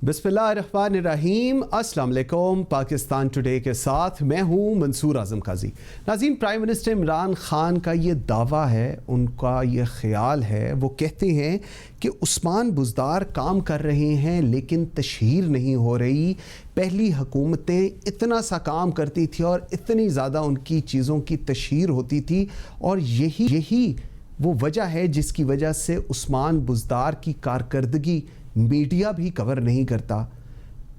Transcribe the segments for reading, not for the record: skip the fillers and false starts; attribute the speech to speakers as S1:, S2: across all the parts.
S1: बिस्मिल्लाहिर्रहमानिर्रहीम, अस्सलाम वालेकुम। पाकिस्तान टुडे के साथ मैं हूँ मंसूर आज़म काजी। नाज़रीन, प्राइम मिनिस्टर इमरान ख़ान का ये दावा है, उनका ये ख्याल है, वो कहते हैं कि उस्मान बुज़दार काम कर रहे हैं लेकिन तशहीर नहीं हो रही। पहली हुकूमतें इतना सा काम करती थी और इतनी ज़्यादा उनकी चीज़ों की तशहीर होती थी, और यही वो वजह है जिसकी वजह से उस्मान बुज़दार की कारकर्दगी मीडिया भी कवर नहीं करता।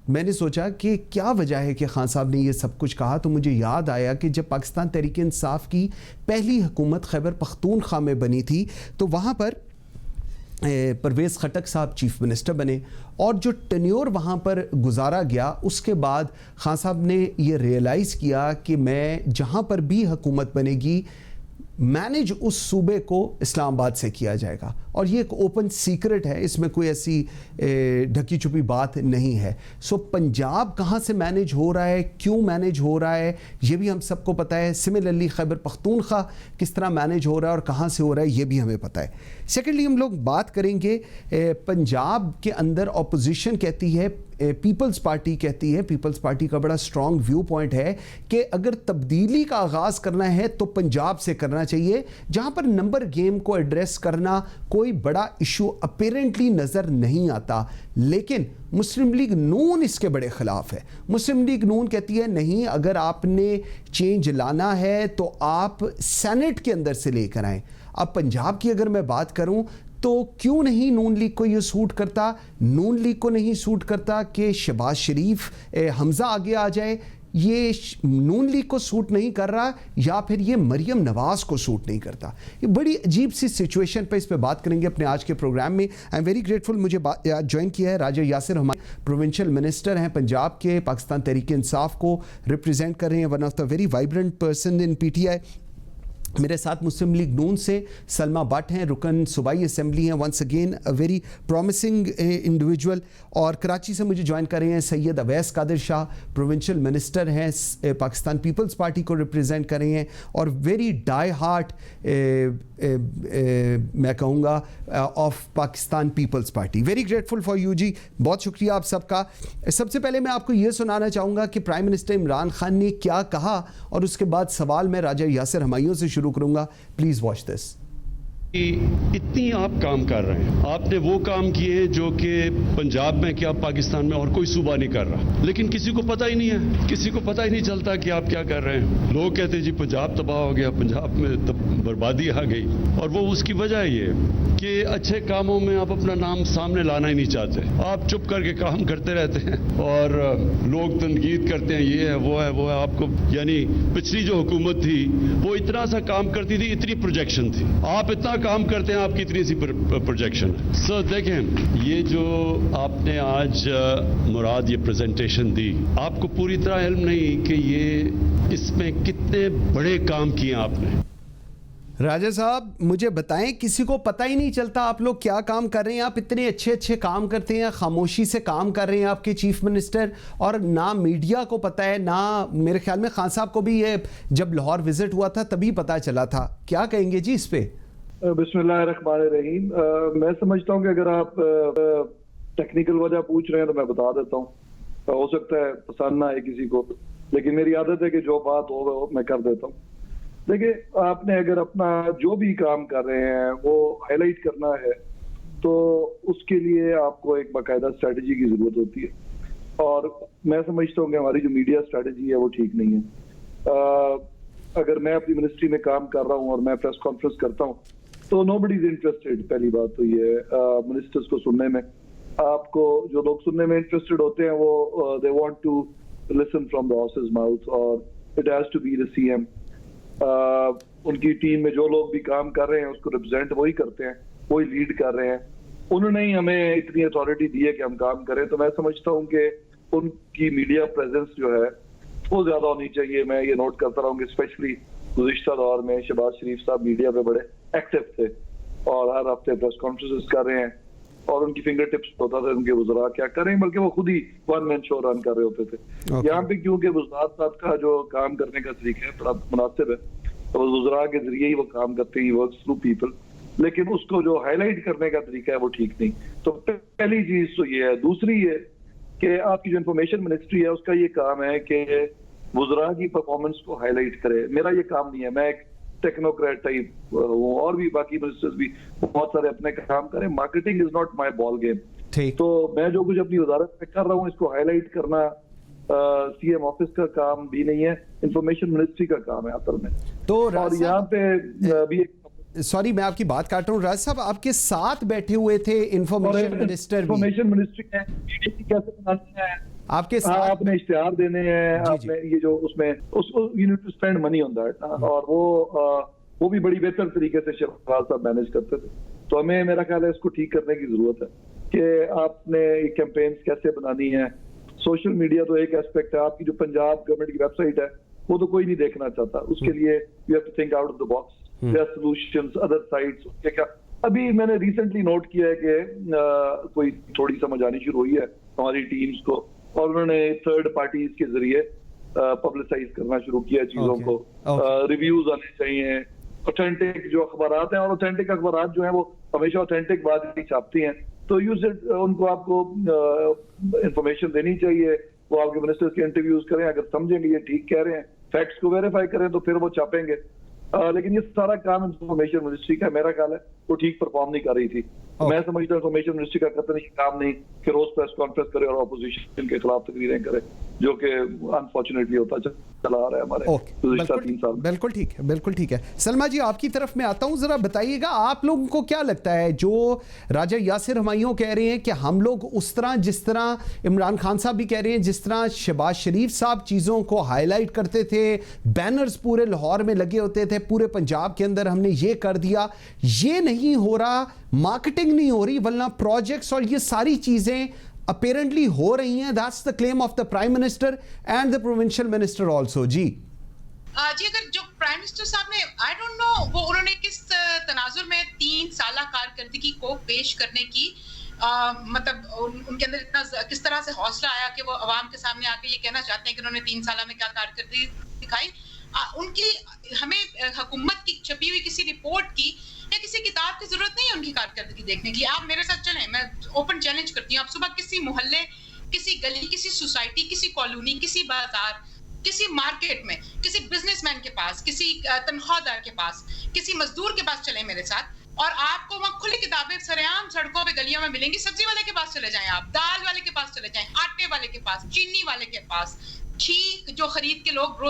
S1: मैंने सोचा कि क्या वजह है कि खान साहब ने ये सब कुछ कहा, तो मुझे याद आया कि जब पाकिस्तान तहरीक इंसाफ की पहली हुकूमत खैबर पख्तूनख्वा में बनी थी तो वहाँ पर परवेज़ खटक साहब चीफ मिनिस्टर बने, और जो टेन्योर वहाँ पर गुजारा गया उसके बाद खान साहब ने ये रियलाइज़ किया कि मैं जहाँ पर भी हुकूमत बनेगी मैनेज उस सूबे को इस्लामाबाद से किया जाएगा, और ये एक ओपन सीक्रेट है, इसमें कोई ऐसी ढकी छुपी बात नहीं है। सो पंजाब कहाँ से मैनेज हो रहा है, क्यों मैनेज हो रहा है, ये भी हम सबको पता है। सिमिलरली खैबर पख्तूनख्वा किस तरह मैनेज हो रहा है और कहाँ से हो रहा है, ये भी हमें पता है। सेकेंडली हम लोग बात करेंगे पंजाब के अंदर अपोजिशन कहती है, पीपल्स पार्टी कहती है, पीपल्स पार्टी का बड़ा स्ट्रॉन्ग व्यू पॉइंट है कि अगर तब्दीली का आगाज़ करना है तो पंजाब से करना चाहिए, जहाँ पर नंबर गेम को एड्रेस करना कोई बड़ा इशू अपेरेंटली नज़र नहीं आता। लेकिन मुस्लिम लीग नून इसके बड़े ख़िलाफ़ है। मुस्लिम लीग नून कहती है नहीं, अगर आपने चेंज लाना है तो आप सेनेट के अंदर से लेकर आएँ। अब पंजाब की अगर मैं बात करूं तो क्यों नहीं नून लीग को ये सूट करता, नून लीग को नहीं सूट करता कि शहबाज शरीफ हमज़ा आगे आ जाए, ये नून लीग को सूट नहीं कर रहा, या फिर ये मरियम नवाज़ को सूट नहीं करता। ये बड़ी अजीब सी सिचुएशन पे इस पे बात करेंगे अपने आज के प्रोग्राम में। आई एम वेरी ग्रेटफुल, मुझे ज्वाइन किया है राजा यासिर, हमारे प्रोविंशियल मिनिस्टर हैं पंजाब के, पाकिस्तान तहरीक इंसाफ को रिप्रेजेंट कर रहे हैं, one of the very vibrant person in PTI। मेरे साथ मुस्लिम लीग नून से सलमा भट्ट हैं, रुकन सूबाई असेंबली हैं, once again a very promising individual. और कराची से मुझे ज्वाइन कर रहे हैं सैयद अवैस कादिर शाह, प्रोविंशियल मिनिस्टर हैं, पाकिस्तान पीपल्स पार्टी को रिप्रेजेंट कर रहे हैं, और वेरी डाई हार्ट मैं कहूँगा of Pakistan Peoples Party. Very grateful for you जी, बहुत शुक्रिया आप सबका। सबसे पहले मैं आपको ये सुनाना चाहूँगा कि प्राइम मिनिस्टर इमरान खान ने क्या कहा, और उसके बाद सवाल मैं राजा यासिर हमायूं से शुरू करूँगा। Please watch this.
S2: इतनी आप काम कर रहे हैं, आपने वो काम किए जो कि पंजाब में क्या पाकिस्तान में और कोई सूबा नहीं कर रहा, लेकिन किसी को पता ही नहीं है, किसी को पता ही नहीं चलता कि आप क्या कर रहे हैं। लोग कहते हैं जी पंजाब तबाह हो गया, पंजाब में बर्बादी आ गई, और वो उसकी वजह ये कि अच्छे कामों में आप अपना नाम सामने लाना ही नहीं चाहते। आप चुप करके काम करते रहते हैं और लोग तनकीद करते हैं, ये है वो है वो है। आपको यानी पिछली जो हुकूमत थी वो इतना सा काम करती थी, इतनी प्रोजेक्शन थी, आप इतना काम करते हैं, आपकी इतनी सी प्रोजेक्शन है। सो देखें, ये जो आपने आज मुराद ये प्रेजेंटेशन दी, आपको पूरी तरह इल्म नहीं कि ये इसमें कितने बड़े काम किए आपने।
S1: राजा साहब मुझे बताएं, किसी को पता ही नहीं चलता आप लोग क्या काम कर रहे हैं। आप इतने अच्छे अच्छे काम करते हैं, खामोशी से काम कर रहे हैं आपके चीफ मिनिस्टर, और ना मीडिया को पता है, ना मेरे ख्याल में खान साहब को भी ये जब लाहौर विजिट हुआ था तभी पता चला था। क्या कहेंगे जी इस पे?
S3: बिस्मिल्लाहिर्रहमानिर्रहीम। मैं समझता हूँ कि अगर आप टेक्निकल वजह पूछ रहे हैं तो मैं बता देता हूँ। हो सकता है पसंद ना आए किसी को, लेकिन मेरी आदत है कि जो बात होगा वो मैं कर देता हूँ। देखिए, आपने अगर अपना जो भी काम कर रहे हैं वो हाईलाइट करना है तो उसके लिए आपको एक बाकायदा स्ट्रेटजी की जरूरत होती है, और मैं समझता हूँ कि हमारी जो मीडिया स्ट्रेटजी है वो ठीक नहीं है। अगर मैं अपनी मिनिस्ट्री में काम कर रहा हूँ और मैं प्रेस कॉन्फ्रेंस करता हूँ तो नोबडी इज इंटरेस्टेड। पहली बात तो ये है मिनिस्टर्स को सुनने में, आपको जो लोग सुनने में इंटरेस्टेड होते हैं वो they want to listen from the horse's mouth, और it has to be the CM। उनकी टीम में जो लोग भी काम कर रहे हैं उसको रिप्रेजेंट वही करते हैं, वही लीड कर रहे हैं। उन्होंने ही हमें इतनी अथॉरिटी दी है कि हम काम करें, तो मैं समझता हूँ कि उनकी मीडिया प्रेजेंस जो है वो ज्यादा होनी चाहिए। मैं ये नोट करता रहूँगी, स्पेशली गुज़िश्ता दौर में शहबाज शरीफ साहब मीडिया पे बड़े एक्टिव थे और हर हफ्ते प्रेस कॉन्फ्रेंसेस कर रहे हैं, और उनकी फिंगर टिप्स होता था उनके वज़रा क्या करें, बल्कि वो खुद ही वन मैन शो रन कर रहे होते थे। यहाँ पे क्योंकि वज़रात साहब का जो काम करने का तरीका है बड़ा मुनासिब है, तो वज़रा के जरिए ही वो काम करते हैं, वर्क्स थ्रू पीपल, लेकिन उसको जो हाईलाइट करने का तरीका है वो ठीक नहीं। तो पहली चीज तो ये है। दूसरी ये कि आपकी जो इंफॉर्मेशन मिनिस्ट्री है उसका ये काम है कि वुज़रा की परफॉर्मेंस को हाईलाइट करे। मेरा ये काम नहीं है, मैं एक टेक्नोक्रेट टाइप हूँ, और भी बाकी मिनिस्टर्स भी बहुत सारे अपने काम करें। Marketing is not my ball game. तो मैं जो कुछ अपनी वजारत में कर रहा हूँ इसको हाईलाइट करना सीएम ऑफिस का काम भी नहीं है, इंफॉर्मेशन मिनिस्ट्री का काम है असल में।
S1: तो
S3: और यहाँ पे भी
S1: सॉरी मैं आपकी बात काट रहा हूँ, राज साहब आपके साथ बैठे हुए थे इंफॉर्मेशन मिनिस्टर,
S3: इंफॉर्मेशन मिनिस्ट्री है, कैसे बनानी है
S1: आपके साथ,
S3: आपने इश्तिहार देने हैं, आपने ये जो उसमें you need to spend money on that, और वो भी बड़ी बेहतर तरीके से शहबाज साहब मैनेज करते थे। तो हमें, मेरा ख्याल है, इसको ठीक करने की जरूरत है कि आपने कैंपेन्स कैसे बनानी है। सोशल मीडिया तो एक एस्पेक्ट है, आपकी जो पंजाब गवर्नमेंट की वेबसाइट है वो तो कोई नहीं देखना चाहता, उसके लिए you have to think out of the box, there are solutions, other sites. क्या अभी मैंने रिसेंटली नोट किया है कि कोई थोड़ी समझ आनी शुरू हुई है हमारी टीम्स को, और उन्होंने थर्ड पार्टीज के जरिए पब्लिसाइज करना शुरू किया चीजों को। रिव्यूज आने चाहिए, ऑथेंटिक जो अखबारात हैं, और ऑथेंटिक अखबारात जो हैं वो हमेशा ऑथेंटिक बात ही छापती हैं, तो उनको आपको इंफॉर्मेशन देनी चाहिए। वो आपके मिनिस्टर्स के इंटरव्यूज करें, अगर समझेंगे ये ठीक कह रहे हैं, फैक्ट्स को वेरीफाई करें तो फिर वो छापेंगे। लेकिन ये सारा काम इंफॉर्मेशन मिनिस्ट्री का, मेरा ख्याल है वो ठीक परफॉर्म नहीं कर रही थी। मैं समझता हूँ इंफॉर्मेशन मिनिस्ट्री का कतई काम नहीं कि रोज प्रेस कॉन्फ्रेंस करे और ऑपोजिशन के खिलाफ तकरीरें करे, जो कि अनफॉर्चुनेटली होता चला आ रहा है हमारे गुज़िश्ता 3 साल।
S1: बिल्कुल ठीक है, बिल्कुल ठीक है। सलमा जी आपकी तरफ में आता हूँ, जरा बताइएगा आप लोगों को क्या लगता है, जो राजा यासिर हमायूं कह रहे हैं कि हम लोग उस तरह, जिस तरह इमरान खान साहब भी कह रहे हैं, जिस तरह शहबाज शरीफ साहब चीज़ों को हाईलाइट करते थे, बैनर्स पूरे लाहौर में लगे होते थे, पूरे पंजाब के अंदर हमने ये कर दिया, ये नहीं हो रहा, मार्केटिंग नहीं हो रही, वरना प्रोजेक्ट्स और ये सारी चीज़ें apparently हो रही हैं। That's the claim of the Prime Minister and the Provincial Minister also। जी
S4: अगर जो प्राइम मिनिस्टर साहब ने, आई डोंट नो वो उन्होंने किस तनाजुर में 3 साल कारकर्दगी को पेश करने की मतलब उनके अंदर इतना किस तरह से हौसला आया कि वो अवाम के सामने आके ये कहना चाहते हैं कि उन्होंने 3 साल में क्या कारकर्दगी दिखाई। उनकी हमें हुकूमत की छपी हुई किसी रिपोर्ट की या किसी किताब की जरूरत नहीं है उनकी कारकर्दगी देखने के लिए। आप मेरे साथ चलें, मैं ओपन चैलेंज करती हूँ, आप सुबह किसी मोहल्ले, किसी गली, किसी सोसाइटी, किसी कॉलोनी, किसी बाजार, किसी मार्केट में, किसी बिजनेसमैन के पास, किसी तनख्वाहदार के पास, किसी मजदूर के पास चलें मेरे साथ, और आपको वहाँ खुली किताबें सरेआम सड़कों पे गलियों में मिलेंगी। सब्जी वाले के पास चले जाएं, आप दाल वाले के पास चले जाएं, आटे वाले के पास, चीनी वाले के पास, घी जो खरीद के लोग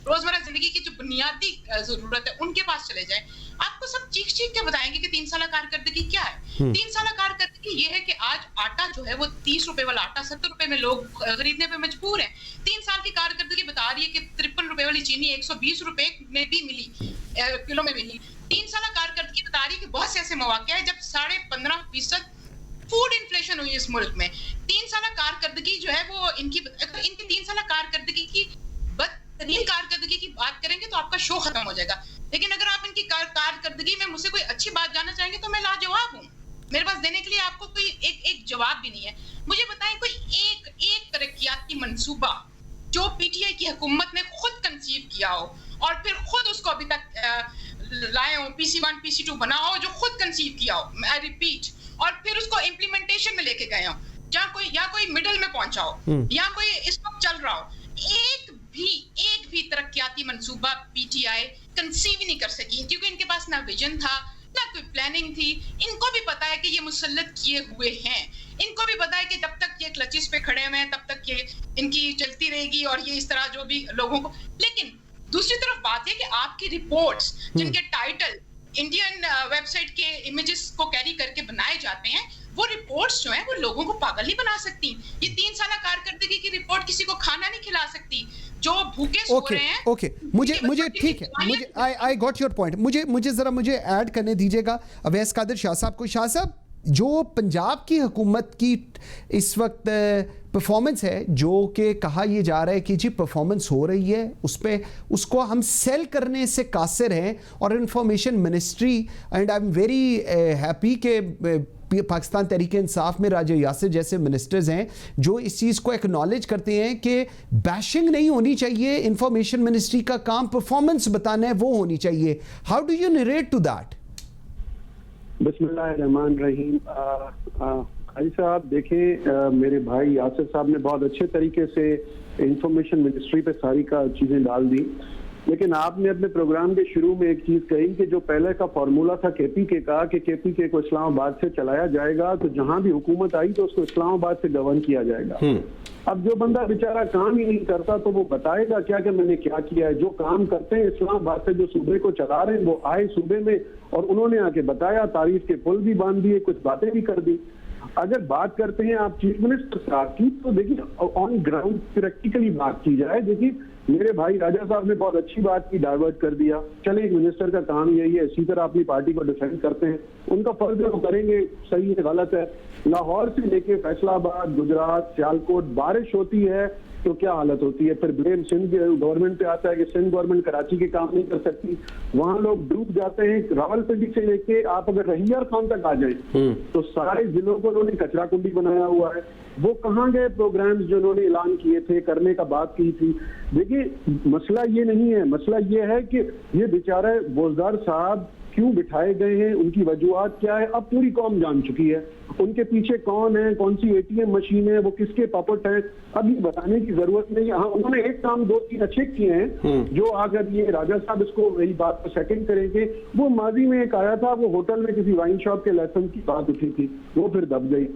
S4: रोजमर्रा जिंदगी की जो बुनियादी जरूरत है उनके पास चले जाएं, आपको सब चीख के बताएंगे कि 3 साल कारकर्दगी क्या है। 3 साल कारकर्दगी ये है कि आज आटा जो है वो 30 रुपए वाला आटा 70 रुपए में लोग खरीदने पे मजबूर हैं। 3 साल की कारकर्दगी बता रही है कि 53 रुपए वाली चीनी 120 रुपए में भी मिली, किलो में मिली। 3 साल कारकर्दगी बता रही है कि बहुत से ऐसे मौके हैं जब 15.5% फूड इन्फ्लेशन हुई इस मुल्क में। 3 साल कारकर्दगी जो है वो इनकी 3 साल कारकर्दगी की बदतरीन कारकर्दगी की बात करेंगे तो आपका शो खत्म हो जाएगा। लेकिन अगर आप इनकी कारकर्दगी में मुझसे कोई अच्छी बात जानना चाहेंगे तो मैं लाजवाब हूँ, मेरे पास देने के लिए आपको कोई एक जवाब भी नहीं है। मुझे बताएं कोई एक तरक्याती मंसूबा जो पीटीआई की हुकूमत ने खुद कंसीव किया हो और फिर खुद उसको अभी तक लाए हो, PC1 PC2 बना हो, जो खुद कंसीव किया हो, आई रिपीट, और फिर उसको इम्प्लीमेंटेशन में लेके गए हो, जहाँ कोई मिडिल में पहुंचा हो या कोई इस वक्त चल रहा हो। एक भी तरक्याती मंसूबा पीटीआई कंसीव ही नहीं कर सकी, क्योंकि इनके पास ना विजन था, ना कोई प्लानिंग थी। इनको भी पता है कि ये मुसल्लत किए हुए हैं, इनको भी पता है कि जब तक ये क्लचेस पे खड़े हुए हैं तब तक ये इनकी चलती रहेगी और ये इस तरह जो भी लोगों को। लेकिन दूसरी तरफ बात है कि आपकी रिपोर्ट्स जिनके टाइटल इंडियन वेबसाइट के इमेजेस को कैरी करके बनाए जाते हैं, वो रिपोर्ट्स जो हैं वो लोगों को पागल नहीं बना सकती। ये 3 साल कारकर्दगी की रिपोर्ट किसी को खाना नहीं खिला सकती। जो भूखे सो रहे हैं,
S1: ओके, मुझे ठीक है, मुझे आई गॉट योर पॉइंट। मुझे ऐड करने दीजिएगा अवैस कादिर शाह साहब को। शाह साहब, जो पंजाब की हुकूमत की इस वक्त परफॉर्मेंस है, जो कि कहा यह जा रहा है कि जी परफॉर्मेंस हो रही है, उसको हम सेल करने से कासिर हैं, और information ministry, and I am very happy कि पाकिस्तान तहरीक इंसाफ में राजा यासिर जैसे मिनिस्टर्स हैं जो इस चीज़ को एक्नॉलेज करते हैं कि बैशिंग नहीं होनी चाहिए, इंफॉर्मेशन मिनिस्ट्री का काम परफॉर्मेंस बताना है, वो होनी चाहिए। How do you narrate to that?
S5: बिस्मिल्लाहिर्रहमानिर्रहीम। हाजी साहब देखें, मेरे भाई यासिर साहब ने बहुत अच्छे तरीके से इंफॉर्मेशन मिनिस्ट्री पे सारी का चीजें डाल दी, लेकिन आपने अपने प्रोग्राम के शुरू में एक चीज कही कि जो पहले का फॉर्मूला था केपीके का कि केपीके को इस्लामाबाद से चलाया जाएगा, तो जहां भी हुकूमत आई तो उसको इस्लामाबाद से गवर्न किया जाएगा। अब जो बंदा बेचारा काम ही नहीं करता तो वो बताएगा क्या कि मैंने क्या किया है। जो काम करते हैं इस्लामाबाद से, जो सूबे को चला रहे हैं, वो आए सूबे में और उन्होंने आके बताया, तारीफ के पुल भी बांध दिए, कुछ बातें भी कर दी। अगर बात करते हैं आप चीफ मिनिस्टर साहब की, तो देखिए ऑन ग्राउंड प्रैक्टिकली बात की जाए। देखिए मेरे भाई राजा साहब ने बहुत अच्छी बात की, डाइवर्ट कर दिया। चले, एक मिनिस्टर का काम यही है, इसी तरह अपनी पार्टी को डिफेंड करते हैं, उनका फर्ज है वो करेंगे, सही है गलत है। लाहौर से लेके फैसलाबाद, गुजरात, सियालकोट बारिश होती है तो क्या हालत होती है, फिर ब्लेम सिंध गवर्नमेंट पे आता है कि सिंध गवर्नमेंट कराची के काम नहीं कर सकती, वहां लोग डूब जाते हैं। रावलपिंडी से लेके आप अगर रहियार खान तक आ जाए तो सारे जिलों को उन्होंने कचरा कुंडी बनाया हुआ है। वो कहाँ गए प्रोग्राम्स जो उन्होंने ऐलान किए थे, करने का बात की थी। देखिए मसला ये नहीं है, मसला ये है कि ये बेचारे बोजदार साहब क्यों बिठाए गए हैं, उनकी वजूहात क्या है, अब पूरी कौम जान चुकी है। उनके पीछे कौन है, कौन सी एटीएम मशीन है, वो किसके पपट है, अब ये बताने की जरूरत नहीं है। हाँ, उन्होंने एक काम 2-3 अच्छे किए हैं जो अगर ये राजा साहब इसको मेरी बात को सेकंड करेंगे। वो माजी में एक आया था, वो होटल में किसी वाइन शॉप के लाइसेंस की बात उठी थी, वो फिर दब गई,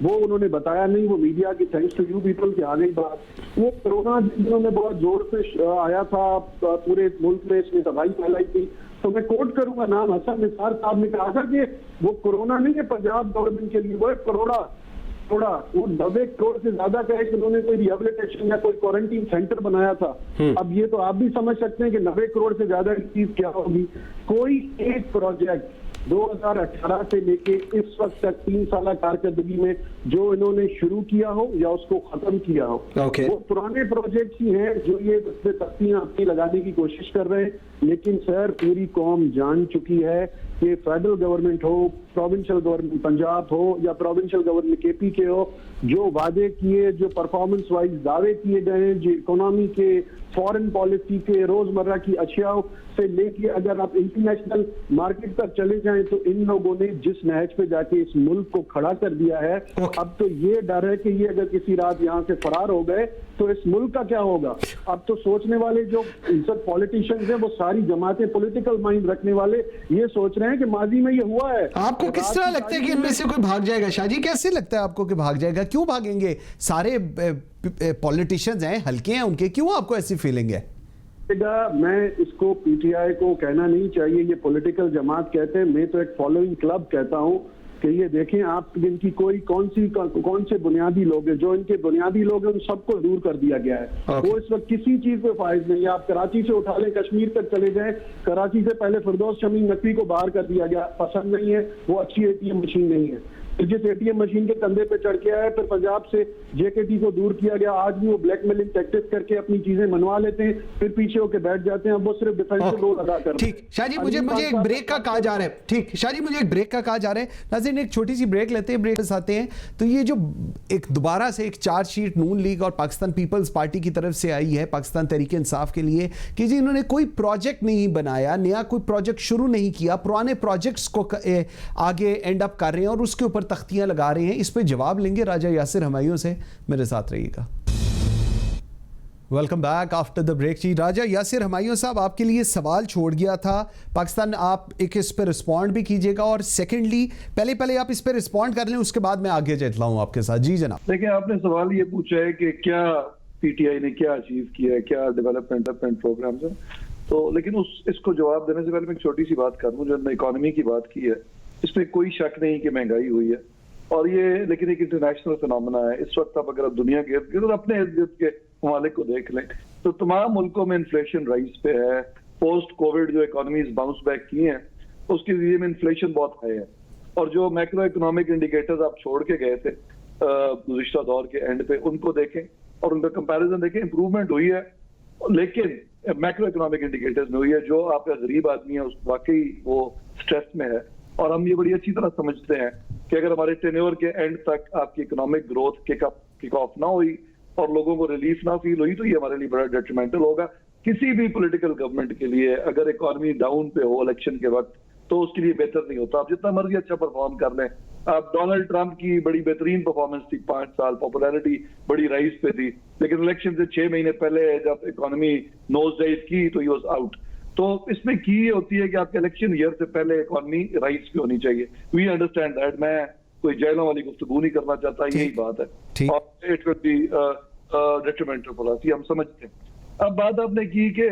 S5: वो उन्होंने बताया नहीं, वो मीडिया की थैंक्स टू यू पीपल की आ गई बात। वो कोरोना दिनों में बहुत जोर से आया था, पूरे मुल्क में इसने तबाही फैलाई थी। तो मैं कोट करूंगा नाम, हसन निसार साहब ने कहा था कि वो कोरोना नहीं है पंजाब गवर्नमेंट के लिए, वो एक करोड़ा वो 90 करोड़ से ज्यादा का है कि उन्होंने कोई रिहेबिलिटेशन या कोई क्वारंटीन सेंटर बनाया था। अब ये तो आप भी समझ सकते हैं कि 90 करोड़ से ज्यादा की चीज क्या होगी। कोई एक प्रोजेक्ट 2018 से लेके इस वक्त तक 3 साल कारकर्दगी में जो इन्होंने शुरू किया हो या उसको खत्म किया हो, वो पुराने प्रोजेक्ट ही हैं जो ये तख्तियां अपनी लगाने की कोशिश कर रहे हैं। लेकिन सर पूरी कौम जान चुकी है कि फेडरल गवर्नमेंट हो, प्रोविंशियल गवर्नमेंट पंजाब हो या प्रोविंशियल गवर्नमेंट केपीके हो, जो वादे किए, जो परफॉर्मेंस वाइज दावे किए गए, जो इकोनॉमी के, फॉरेन पॉलिसी के, रोजमर्रा की अशियाओं से लेके अगर आप इंटरनेशनल मार्केट तक चले जाएं तो इन लोगों ने जिस नहज पे जाके इस मुल्क को खड़ा कर दिया है, अब तो ये डर है कि ये अगर किसी रात यहाँ से फरार हो गए तो इस मुल्क का क्या होगा। अब तो सोचने वाले जो इज्जत पॉलिटिशियंस हैं वो सारी जमातें, पॉलिटिकल माइंड रखने वाले ये सोच रहे हैं कि माजी में ये हुआ है।
S1: आपको किस तरह लगता है कि इनमें से कोई भाग जाएगा? शाहजी कैसे लगता है आपको कि भाग जाएगा? क्यों भागेंगे? सारे पॉलिटिशियंस हैं, हल्के हैं उनके, क्यों आपको ऐसी फीलिंग है?
S5: मैं इसको पीटीआई को कहना नहीं चाहिए, ये पॉलिटिकल जमात कहते हैं, मैं तो एक फॉलोइंग क्लब कहता हूँ कि ये देखें आप इनकी कौन से बुनियादी लोग हैं, जो इनके बुनियादी लोग हैं उन सबको दूर कर दिया गया है। वो इस वक्त किसी चीज पे फायदा नहीं है। आप कराची से उठा लें, कश्मीर तक चले जाएं, कराची से पहले फिरदौस शमी नकवी को बाहर कर दिया गया, पसंद नहीं है, वो अच्छी एटीएम मशीन नहीं है। फिर जिस एटीएम मशीन के कंधे पे चढ़ के आया, फिर पंजाब से जेकेटी को दूर किया गया, आज भी वो ब्लैकमेलिंग टैक्टिस करके अपनी चीजें मनवा लेते हैं, फिर पीछे होकर बैठ जाते हैं। अब वो सिर्फ डिफेंसिव रोल अदा कर रहे हैं।
S1: ठीक शाहजी, मुझे एक ब्रेक का कहा जा रहा है। ठीक शाहजी, मुझे एक ब्रेक का कहा जा रहा है। नाज़रीन एक छोटी सी ब्रेक लेते हैं, ब्रेक आते हैं तो ये जो एक दोबारा से एक चार्जशीट नून लीग और पाकिस्तान पीपल्स पार्टी की तरफ से आई है पाकिस्तान तहरीक इंसाफ के लिए कि जी इन्होंने कोई प्रोजेक्ट नहीं बनाया, नया कोई प्रोजेक्ट शुरू नहीं किया, पुराने प्रोजेक्ट्स को आगे एंड अप कर रहे हैं और उसके ऊपर तख्तियां लगा रहे हैं। इस पे जवाब लेंगे राजा यासिर हमायूं से, मेरे साथ रहिएगा। Welcome back after the break. जी राजा यासिर हमायूं साहब, आपके लिए सवाल छोड़ गया था पाकिस्तान, आप एक इस पर रिस्पॉन्ड भी कीजिएगा और सेकेंडली पहले आप इस पर रिस्पॉन्ड कर लें, उसके बाद मैं आगे चलता हूं आपके साथ। जी जनाब।
S3: देखिए आपने सवाल ये पूछा है कि क्या पीटीआई ने क्या अचीव किया है, क्या डेवलपमेंट प्रोग्राम्स है, तो लेकिन इसको जवाब देने से पहले मैं एक छोटी सी बात करूं। जो इकोनॉमी की बात की है, इसमें कोई शक नहीं कि महंगाई हुई है और ये लेकिन एक इंटरनेशनल फिनोमेना है। इस वक्त आप अगर दुनिया के इर्द गिर्द अपने इर्द गिर्द के ममालिक को देख लें तो तमाम मुल्कों में इन्फ्लेशन राइज पे है। पोस्ट कोविड जो इकोनॉमीज बाउंस बैक की हैं उसके लिए में इन्फ्लेशन बहुत हाई है और जो मैक्रो इकोनॉमिक इंडिकेटर्स आप छोड़ के गए थे गुज़िश्ता दौर के एंड पे, उनको देखें और उनका कंपैरिजन देखें, इंप्रूवमेंट हुई है लेकिन मैक्रो इकोनॉमिक इंडिकेटर्स में हुई है। जो आपका गरीब आदमी है उस वाकई वो स्ट्रेस में है और हम ये बड़ी अच्छी तरह समझते हैं कि अगर हमारे टेन्योर के एंड तक आपकी इकोनॉमिक ग्रोथ किक ऑफ ना हुई और लोगों को रिलीफ ना फील हुई तो ये हमारे लिए बड़ा डेट्रीमेंटल होगा। किसी भी पॉलिटिकल गवर्नमेंट के लिए अगर इकोनॉमी डाउन पे हो इलेक्शन के वक्त तो उसके लिए बेहतर नहीं होता। आप जितना मर्जी अच्छा परफॉर्म कर लें, अब डोनाल्ड ट्रंप की बड़ी बेहतरीन परफॉर्मेंस थी, 5 साल पॉपुलैरिटी बड़ी राइज पे थी, लेकिन इलेक्शन से 6 महीने पहले जब इकोनॉमी नोज डाइव की तो ही वाज आउट। तो इसमें की ये होती है कि आपके इलेक्शन ईयर से पहले इकोनॉमी राइज पे होनी चाहिए। वी अंडरस्टैंड दैट, मैं कोई जेलों वाली गुफ्तगू नहीं करना चाहता, यही बात है, और it will be detrimental for us, हम समझते हैं। अब बात आपने की कि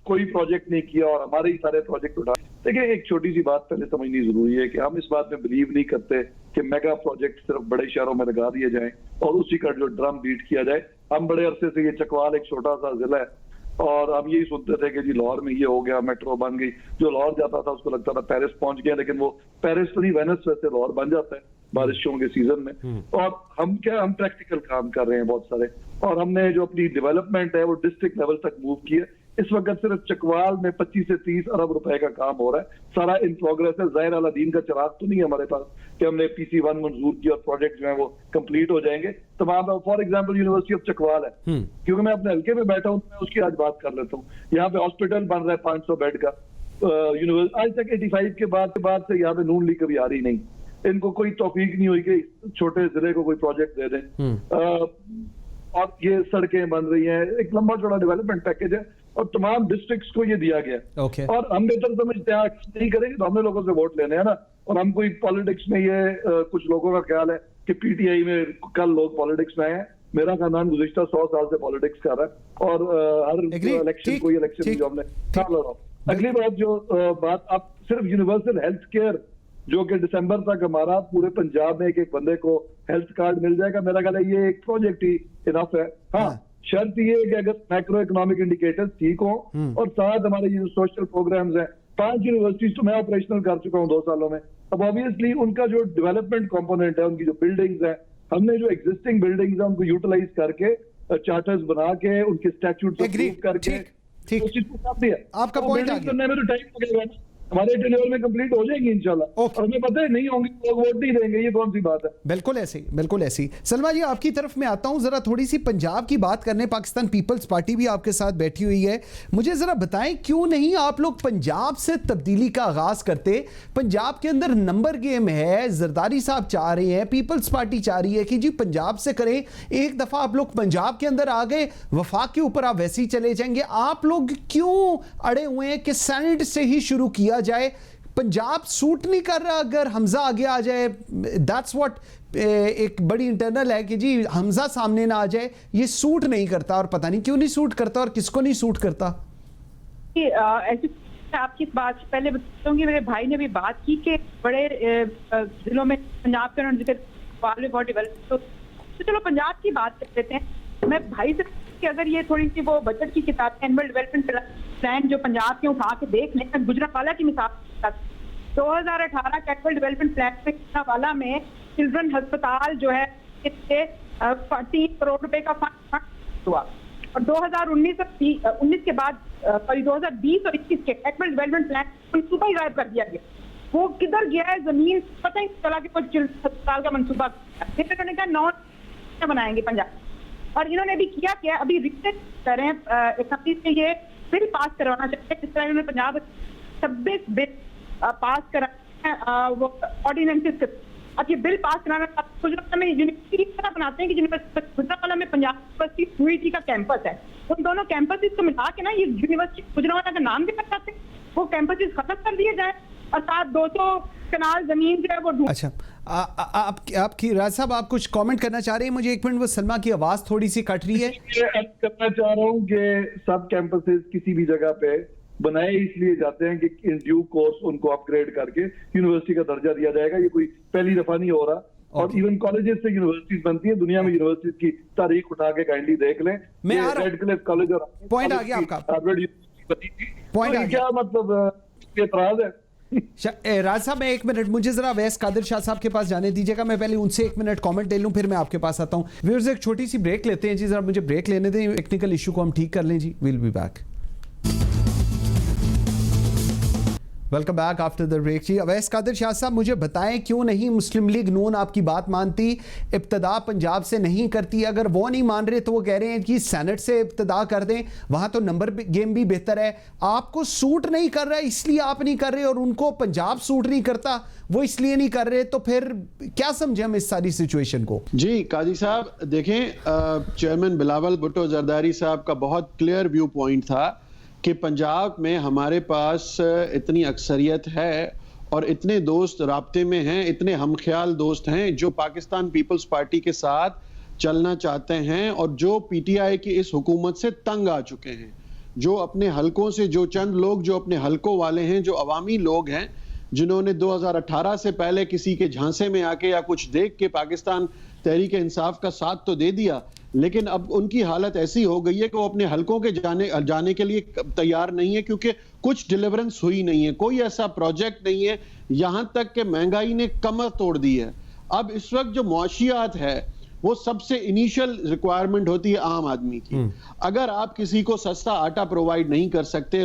S3: कोई प्रोजेक्ट नहीं किया और हमारे ही सारे प्रोजेक्ट उठा। देखिए, एक छोटी सी बात पहले समझनी जरूरी है कि हम इस बात में बिलीव नहीं करते कि मेगा प्रोजेक्ट सिर्फ बड़े शहरों में लगा दिए जाएं और उसी का जो ड्रम बीट किया जाए। हम बड़े अरसे से, ये चकवाल एक छोटा सा जिला है और हम यही सुनते थे कि जी लाहौर में ये हो गया, मेट्रो बन गई। जो लाहौर जाता था उसको लगता था पेरिस पहुंच गया, लेकिन वो पेरिस तो नहीं, वेनिस वैसे लाहौर बन जाता है बारिशों के सीजन में। और हम प्रैक्टिकल काम कर रहे हैं बहुत सारे, और हमने जो अपनी डेवलपमेंट है वो डिस्ट्रिक्ट लेवल तक मूव की है। इस वक्त सिर्फ चकवाल में 25 से 30 अरब रुपए का काम हो रहा है, सारा इन प्रोग्रेस है। ज़ाहिर अलादीन का चिराग तो नहीं है हमारे पास कि हमने PC1 मंजूर किया और प्रोजेक्ट जो है वो कंप्लीट हो जाएंगे तमाम। For example university of Chakwal है, क्योंकि मैं अपने हल्के में बैठा हूँ, मैं उसकी आज बात कर लेता हूँ। यहाँ पे हॉस्पिटल बन रहा है 500 बेड का, आज तक 85 के बाद से यहाँ पे नून लीग कभी आ रही नहीं। इनको कोई तौफीक नहीं हुई कि छोटे जिले को कोई प्रोजेक्ट दे दें। और ये सड़कें बन रही हैं, एक लंबा चौड़ा डेवलपमेंट पैकेज है और तमाम डिस्ट्रिक्ट्स को ये दिया गया। और हम बेहतर समझते हैं, नहीं करेंगे तो हमने लोगों से वोट लेने हैं ना। और हम कोई पॉलिटिक्स में ये कुछ लोगों का ख्याल है कि PTI में कल लोग पॉलिटिक्स में आए हैं। मेरा खानदान गुज़िश्ता 100 साल से पॉलिटिक्स कर रहा है और हर इलेक्शन कोई इलेक्शन जो हमने। अगली बात जो बात, आप सिर्फ यूनिवर्सल हेल्थ केयर जो कि दिसंबर तक हमारा पूरे पंजाब में एक एक बंदे को हेल्थ कार्ड मिल जाएगा, मेरा ख्याल है ये एक प्रोजेक्ट ही इनफ है। हाँ, शर्त ये है कि अगर मैक्रो इकोनॉमिक इंडिकेटर्स ठीक हो और साथ हमारे ये सोशल प्रोग्राम्स हैं। 5 यूनिवर्सिटीज तो मैं ऑपरेशनल कर चुका हूँ 2 सालों में। अब ऑब्वियसली उनका जो डेवलपमेंट कंपोनेंट है, उनकी जो बिल्डिंग्स है, हमने जो एग्जिस्टिंग बिल्डिंग्स है उनको यूटिलाइज करके चार्टर्स बना के उनके स्टैट्यूट करके उस चीज को काफी है।
S1: आपका पॉइंट आ गया।
S3: करने में तो टाइम लगेगा ना, हमारे टेन्योर में कंप्लीट हो जाएंगी इंशाल्लाह। और हमें पता है नहीं होंगी, लोग वोट नहीं देंगे, ये कौन सी बात है।
S1: बिल्कुल ऐसे ही, बिल्कुल ऐसे ही। सलमा जी, आपकी तरफ में आता हूं, जरा थोड़ी सी पंजाब की बात करने। पाकिस्तान पीपल्स पार्टी भी आपके साथ बैठी हुई है। मुझे जरा बताएं, क्यों नहीं आप लोग पंजाब से तब्दीली का आगाज करते? पंजाब के अंदर नंबर गेम है, जरदारी साहब चाह रहे हैं, पीपल्स पार्टी चाह रही है कि जी पंजाब से करें। एक दफा आप लोग पंजाब के अंदर आ गए, वफाक के ऊपर आप वैसे ही चले जाएंगे। आप लोग क्यों अड़े हुए हैं कि सेनेट से ही शुरू किया जाए? पंजाब सूट नहीं कर रहा अगर हमजा आगे आ जाए। दैट्स व्हाट एक बड़ी इंटरनल है कि जी हमजा सामने ना आ जाए, ये सूट नहीं करता। और पता नहीं क्यों नहीं सूट करता और किसको नहीं सूट करता।
S6: ऐसी आपकी बात पहले बताता हूँ कि मेरे भाई ने भी बात की कि बड़े जिलों में पंजाब के उन्होंने बहुत डेवलप, तो चलो पंजाब की बात कर लेते हैं। मैं भाई से कि अगर ये थोड़ी सी वो बजट की किताब एनुअल डेवलपमेंट प्लान जो पंजाब के उठा के देख लें, गुजरावाला की मिसाल 2018 कैपिटल डेवलपमेंट प्लान में गुजरावाला में चिल्ड्रन अस्पताल जो है 3 करोड़ रुपए का फंड हुआ। और 2019 के बाद 2020 और 21 के कैपिटल डेवलपमेंट प्लान मनसूबा ही गायब कर दिया गया। वो किधर गया है, जमीन पता ही चला कि कोई चिल्ड्रन अस्पताल का मनसूबा उन्होंने कहा 9 बनाएंगे पंजाब। और इन्होंने भी किया क्या, अभी रिसेंट कर रहे हैं असेंबली से ये बिल पास करवाना चाहते हैं, जिस तरह इन्होंने पंजाब 26 बिल पास करा वो ऑर्डिनेंसेस। अब ये बिल पास कराना गुजरात में यूनिवर्सिटी की तरह बनाते हैं कि गुजरावाला में पंजाब यूनिवर्सिटी यूनिटी का कैंपस है, उन दोनों कैंपसेस को मिला के ना ये यूनिवर्सिटी गुजरावाला का नाम भी कर सकते हैं। वो कैंपसेस खत्म कर दिए जाए और साथ 200 कनाल जमीन जो है वो।
S1: अच्छा, आपकी राज साहब, आप कुछ कमेंट करना चाह रहे हैं? मुझे एक मिनट, वो सलमा की आवाज थोड़ी सी कट रही है।
S3: करना चाह रहा हूँ कि सब कैंपसेस किसी भी जगह पे बनाए इसलिए जाते हैं कि इन ड्यू कोर्स उनको अपग्रेड करके यूनिवर्सिटी का दर्जा दिया जाएगा। ये कोई पहली दफा नहीं हो रहा। और इवन कॉलेजेस से यूनिवर्सिटीज बनती है दुनिया में। यूनिवर्सिटीज की तारीख उठा के काइंडली देख लें। रेड क्लिफ कॉलेज और
S1: पॉइंट आ गया आपका,
S3: पॉइंट आ गया। क्या मतलब एतराज है?
S1: राज साहब, मैं 1 मिनट, मुझे जरा वैस कादिर शाह साहब के पास जाने दीजिएगा। मैं पहले उनसे 1 मिनट कमेंट ले लूं, फिर मैं आपके पास आता हूं। व्यूअर्स, एक छोटी सी ब्रेक लेते हैं जी, जरा मुझे ब्रेक लेने दें, टेक्निकल इशू को हम ठीक कर लें जी। Will be back. Welcome back after the break जी। अवैस कादिर शाह साहब, मुझे बताएं क्यों नहीं मुस्लिम लीग नून आपकी बात मानती, इब्तदा पंजाब से नहीं करती? अगर वो नहीं मान रहे तो वो कह रहे हैं कि सेनेट से इब्तदा कर दें, वहाँ तो नंबर गेम भी बेहतर है। आपको सूट नहीं कर रहा है इसलिए आप नहीं कर रहे, और उनको पंजाब सूट नहीं करता वो इसलिए नहीं कर रहे, तो फिर क्या समझे हम इस सारी सिचुएशन को?
S7: जी काजी साहब देखें, चेयरमैन बिलावल भुट्टो जरदारी साहब का बहुत क्लियर व्यू पॉइंट था कि पंजाब में हमारे पास इतनी अक्सरियत है और इतने दोस्त राब्ते में हैं, इतने हमख्याल दोस्त हैं जो पाकिस्तान पीपल्स पार्टी के साथ चलना चाहते हैं और जो पीटीआई की इस हुकूमत से तंग आ चुके हैं, जो अपने हलकों से, जो चंद लोग जो अपने हलकों वाले हैं, जो अवामी लोग हैं, जिन्होंने 2018 से पहले किसी के झांसे में आके या कुछ देख के पाकिस्तान तहरीक इंसाफ का साथ तो दे दिया, लेकिन अब उनकी हालत ऐसी हो गई है कि वो अपने हलकों के जाने के लिए तैयार नहीं है, क्योंकि कुछ डिलीवरेंस हुई नहीं है, कोई ऐसा प्रोजेक्ट नहीं है, यहां तक कि महंगाई ने कमर तोड़ दी है। अब इस वक्त जो मुआशियात है वो सबसे इनिशियल रिक्वायरमेंट होती है आम आदमी की। अगर आप किसी को सस्ता आटा प्रोवाइड नहीं कर सकते,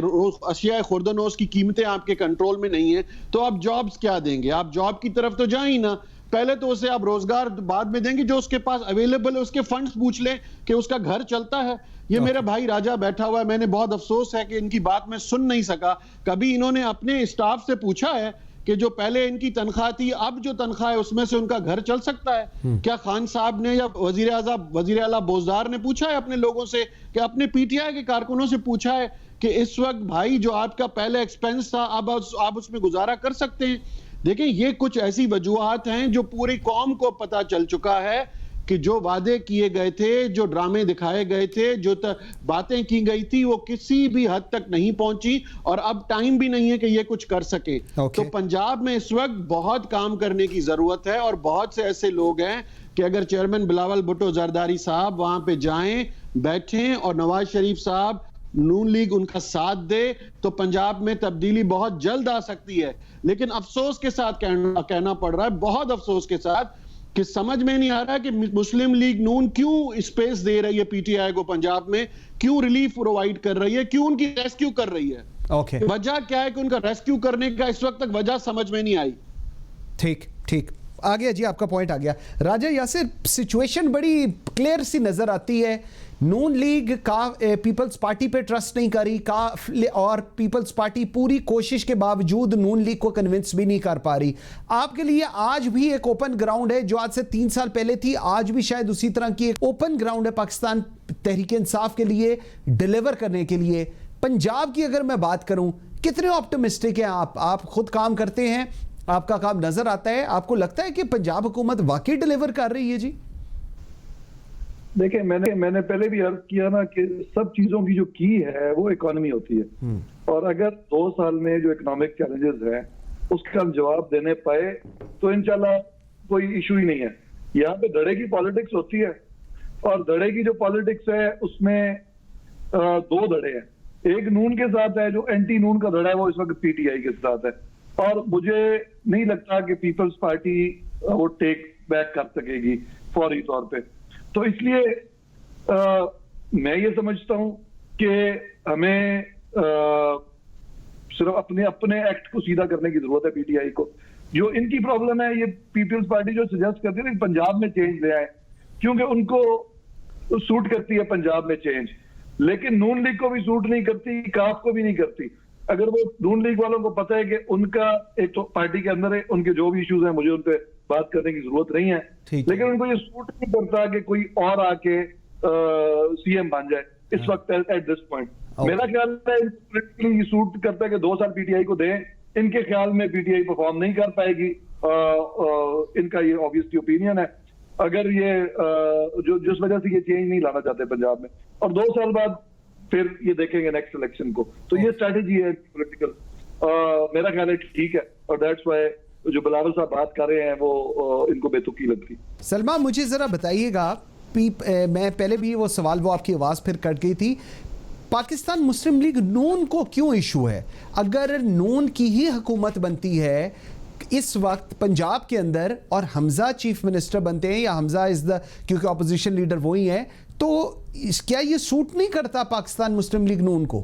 S7: अशिया खुर्दनोश की कीमतें आपके कंट्रोल में नहीं है, तो आप जॉब्स क्या देंगे? आप जॉब की तरफ तो जाए ही ना, पहले तो उसे आप रोजगार बाद में देंगे, जो उसके पास अवेलेबल है उसके फंड्स पूछ लें कि उसका घर चलता है। ये मेरा भाई राजा बैठा हुआ है, मैंने बहुत अफसोस है कि इनकी बात मैं सुन नहीं सका। कभी इन्होंने अपने स्टाफ से पूछा है कि जो पहले इनकी तनख्वाह थी, अब जो तनख्वाह है उसमें से उनका घर चल सकता है? क्या खान साहब ने या वजीर आला बोजदार ने पूछा है अपने लोगों से, कि अपने पीटीआई के कारकुनों से पूछा है कि इस वक्त भाई जो आपका पहले एक्सपेंस था अब आप उसमें गुजारा कर सकते हैं? देखिए, ये कुछ ऐसी वजूहात हैं जो पूरी कौम को पता चल चुका है कि जो वादे किए गए थे, जो ड्रामे दिखाए गए थे, जो बातें की गई थी, वो किसी भी हद तक नहीं पहुंची और अब टाइम भी नहीं है कि ये कुछ कर सके। तो पंजाब में इस वक्त बहुत काम करने की जरूरत है और बहुत से ऐसे लोग हैं कि अगर चेयरमैन बिलावल भुट्टो जरदारी साहब वहां पे जाएं, बैठें और नवाज शरीफ साहब, नून लीग उनका साथ दे, तो पंजाब में तब्दीली बहुत जल्द आ सकती है। लेकिन अफसोस के साथ कहना पड़ रहा है, बहुत अफसोस के साथ, कि समझ में नहीं आ रहा है कि मुस्लिम लीग नून क्यों स्पेस दे रही है पीटीआई को पंजाब में, क्यों रिलीफ प्रोवाइड कर रही है, क्यों उनकी रेस्क्यू कर रही है। वजह क्या है कि उनका रेस्क्यू करने का इस वक्त तक वजह समझ में नहीं आई।
S1: ठीक आ गया जी, आपका पॉइंट आ गया। राजा यासिर, सिचुएशन बड़ी क्लियर सी नजर आती है। नून लीग का पीपल्स पार्टी पे ट्रस्ट नहीं करी का, और पीपल्स पार्टी पूरी कोशिश के बावजूद नून लीग को कन्विंस भी नहीं कर पा रही। आपके लिए आज भी एक ओपन ग्राउंड है, जो आज से 3 साल पहले थी, आज भी शायद उसी तरह की एक ओपन ग्राउंड है पाकिस्तान तहरीक इंसाफ के लिए डिलीवर करने के लिए। पंजाब की अगर मैं बात करूं, कितने ऑप्टिमिस्टिक हैं आप खुद काम करते हैं, आपका काम नजर आता है, आपको लगता है कि पंजाब हुकूमत वाकई डिलीवर कर रही है? जी
S3: देखिए, मैंने पहले भी अर्ज किया ना कि सब चीजों की जो की है वो इकोनॉमी होती है, और अगर 2 साल में जो इकोनॉमिक चैलेंजेस हैं उसका हम जवाब देने पाए तो इंशाल्लाह कोई इशू ही नहीं है। यहाँ पे धड़े की पॉलिटिक्स होती है, और धड़े की जो पॉलिटिक्स है उसमें 2 धड़े हैं। एक नून के साथ है, जो एंटी नून का धड़ा है वो इस वक्त पीटीआई के साथ है, और मुझे नहीं लगता कि पीपल्स पार्टी वो टेक बैक कर सकेगी फौरी तौर पे। तो इसलिए मैं ये समझता हूं कि हमें सिर्फ अपने एक्ट को सीधा करने की जरूरत है पीटीआई को। जो इनकी प्रॉब्लम है, ये पीपल्स पार्टी जो सजेस्ट करती है कि पंजाब में चेंज ले आए, क्योंकि उनको सूट करती है पंजाब में चेंज, लेकिन नून लीग को भी सूट नहीं करती, काफ को भी नहीं करती। अगर वो नून लीग वालों को पता है कि उनका एक तो पार्टी के अंदर है, उनके जो भी इश्यूज हैं मुझे उन पे बात करने की जरूरत नहीं है, लेकिन उनको ये सूट नहीं करता कि कोई और आके सीएम बन जाए इस वक्त एट दिस पॉइंट। मेरा ख्याल है ये सूट करता है कि 2 साल पीटीआई को दें। इनके ख्याल में पीटीआई परफॉर्म नहीं कर पाएगी, इनका ये ऑब्वियसली ओपिनियन है। अगर ये जो जिस वजह से ये चेंज नहीं लाना चाहते पंजाब में, और 2 साल बाद फिर ये देखेंगे नेक्स्ट इलेक्शन को, तो ये स्ट्रैटेजी है पॉलिटिकल, मेरा ख्याल है ठीक है, और दैट्स व्हाई जो बिलावल साहब बात कर रहे हैं वो इनको बेतुकी लगती।
S1: सलमा, मुझे जरा बताइएगा, मैं पहले भी वो सवाल, वो आपकी आवाज फिर कट गई थी, पाकिस्तान मुस्लिम लीग नून को क्यों इशू है? अगर नून की ही हुकूमत बनती है इस वक्त पंजाब के अंदर और हमजा चीफ मिनिस्टर बनते हैं, या हमजा इज द, क्योंकि अपोजिशन लीडर वही है, तो क्या ये सूट नहीं करता पाकिस्तान मुस्लिम लीग नून को?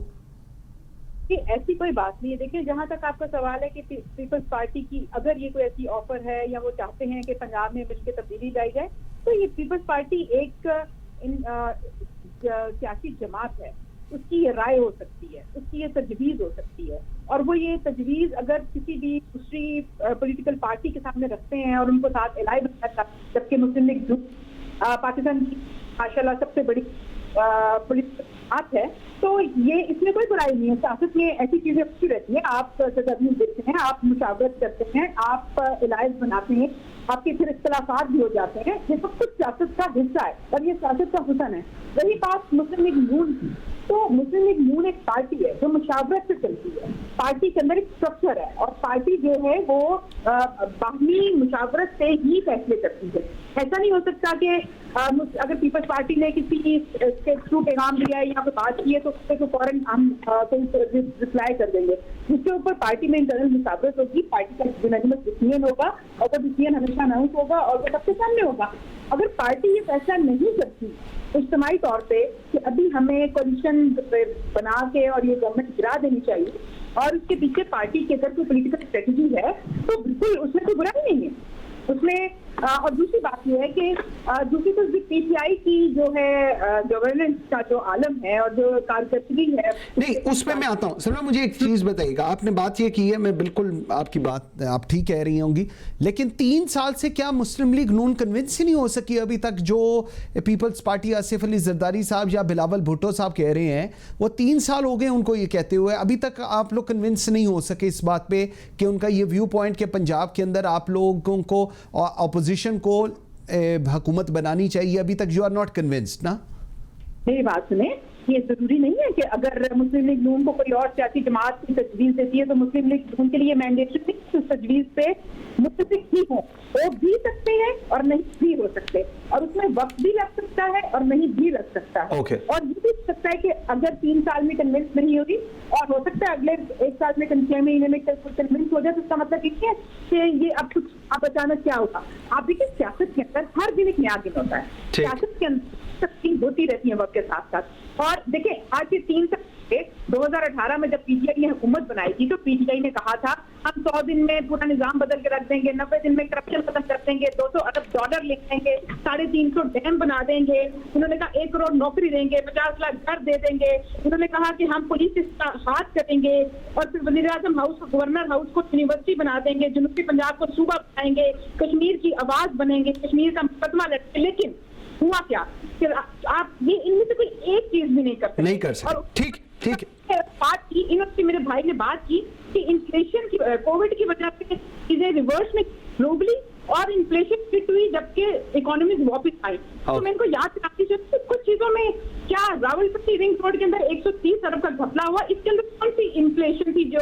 S6: कि ऐसी कोई बात नहीं है। देखिए, जहां तक आपका सवाल है कि पीपल्स पार्टी की अगर ये कोई ऐसी ऑफर है या वो चाहते हैं कि पंजाब में मिलकर तब्दीली लाई जाए, तो ये पीपल्स पार्टी एक सियासी जमात है, उसकी ये राय हो सकती है, उसकी ये तजवीज़ हो सकती है, और वो ये तजवीज़ अगर किसी भी दूसरी पॉलिटिकल पार्टी के सामने रखते हैं और उनको साथ एलाई बनाता, जबकि मुस्लिम लीग ग्रुप पाकिस्तान की माशाल्लाह सबसे बड़ी पॉलिटिकल बात है, तो ये इसमें कोई बुराई नहीं है। सियासत में ऐसी चीजें अच्छी रहती है, आप तजवीज़ देते हैं, आप मुशावरत करते हैं, आप एलायंस बनाते हैं, आपके फिर इख्तलाफात भी हो जाते हैं, ये सब कुछ सियासत का हिस्सा है और ये सियासत का हुसन है। वही बात मुस्लिम लीग नून की, तो मुस्लिम लीग नून एक पार्टी है जो मुशावरत से चलती है, पार्टी के अंदर एक स्ट्रक्चर है और पार्टी जो है वो बाहमी मुशावरत से ही फैसले करती है। ऐसा नहीं हो सकता कि अगर पीपल्स पार्टी ने किसी के थ्रू पैगाम दिया है या फिर बात की है तो उससे तो फौरन हम रिप्लाई कर देंगे। जिसके ऊपर पार्टी में इंटरनल मुशावरत होगी, पार्टी का यूनानिमस डिसीजन होगा और वो डिसीजन हमेशा अनाउंस होगा और वो सबके सामने होगा। अगर पार्टी ये फैसला नहीं करती इज्तिमाई तौर पे कि अभी हमें कोलिशन बना के और ये गवर्नमेंट गिरा देनी चाहिए और उसके पीछे पार्टी की अगर कोई पॉलिटिकल स्ट्रेटजी है तो बिल्कुल उसमें कोई बुराई नहीं है उसमें। और दूसरी बात यह है कि दूसरी तो पीटीआई की जो है गवर्नेंस का जो आलम है और जो कारकर्दगी है,
S1: नहीं उस पर मैं आता हूँ। सर मुझे एक चीज़ बताइएगा, आपने बात ये की है, मैं बिल्कुल आपकी बात आप ठीक कह रही होंगी, लेकिन 3 साल से क्या मुस्लिम लीग नून कन्विंस ही नहीं हो सकी अभी तक? जो पीपल्स पार्टी आसिफ अली जरदारी साहब या बिलावल भुट्टो साहब कह रहे हैं वो 3 साल हो गए उनको ये कहते हुए, अभी तक आप लोग कन्विंस नहीं हो सके इस बात पे कि उनका ये व्यू पॉइंट कि पंजाब के अंदर आप लोगों को अपोजिशन को हुकूमत बनानी चाहिए। अभी तक यू आर नॉट कन्विंस्ड ना?
S6: मेरी बात सुने, ये जरूरी नहीं है कि अगर मुस्लिम लीग नून को कोई और सियासी जमात की तजवीज़ देती है तो मुस्लिम लीग नून के लिए मैंडेटरी नहीं, उस तजवीज़ पे मुत्तफिक ही हो, वो भी सकते हैं और नहीं भी हो सकते, और उसमें वक्त भी लग सकता है और नहीं भी लग सकता है। और ये भी सकता है कि अगर 3 साल में कन्विंस नहीं होगी और हो सकता है अगले 1 साल में 6 महीने में कन्विंस हो जाए, तो इसका मतलब ये है कि ये अब कुछ आप अचानक क्या होगा। आप देखिए सियासत के अंदर हर दिन एक नया दिन होता है, सियासत के अंदर तब्दीली होती रहती है वक्त के साथ साथ। और देखिए आज से 3 साल 2018 में जब पीटीआई ने हुकूमत बनाई थी तो पीटीआई ने कहा था हम 100 दिन में पूरा निजाम बदल के रख देंगे, 90 दिन में करप्शन खत्म कर देंगे, $200 अरब लिख देंगे, 350 डैम बना देंगे, उन्होंने कहा 1 करोड़ नौकरी देंगे, 50 लाख घर दे देंगे, उन्होंने कहा कि हम पुलिस का हाथ करेंगे और फिर वज़ीर आज़म हाउस को, गवर्नर हाउस को यूनिवर्सिटी बना देंगे, जनूबी पंजाब को सूबा बनाएंगे, कश्मीर की आवाज बनेंगे, कश्मीर का मुकदमा लड़ेंगे। लेकिन हुआ क्या कि आप ये इनमें से कोई एक चीज भी नहीं कर सकते।
S1: ठीक
S6: बात की इन्होंने, मेरे भाई ने बात की कि इन्फ्लेशन की, कोविड की वजह से चीजें रिवर्स में ग्लोबली और इन्फ्लेशन फिट हुई जबकि इकोनॉमी वापस आई। तो मैं इनको याद कराती हूँ कुछ चीजों में क्या रावलपिंडी रिंग रोड के अंदर 130 अरब का घपला हुआ, इसके अंदर कौन सी इन्फ्लेशन थी जो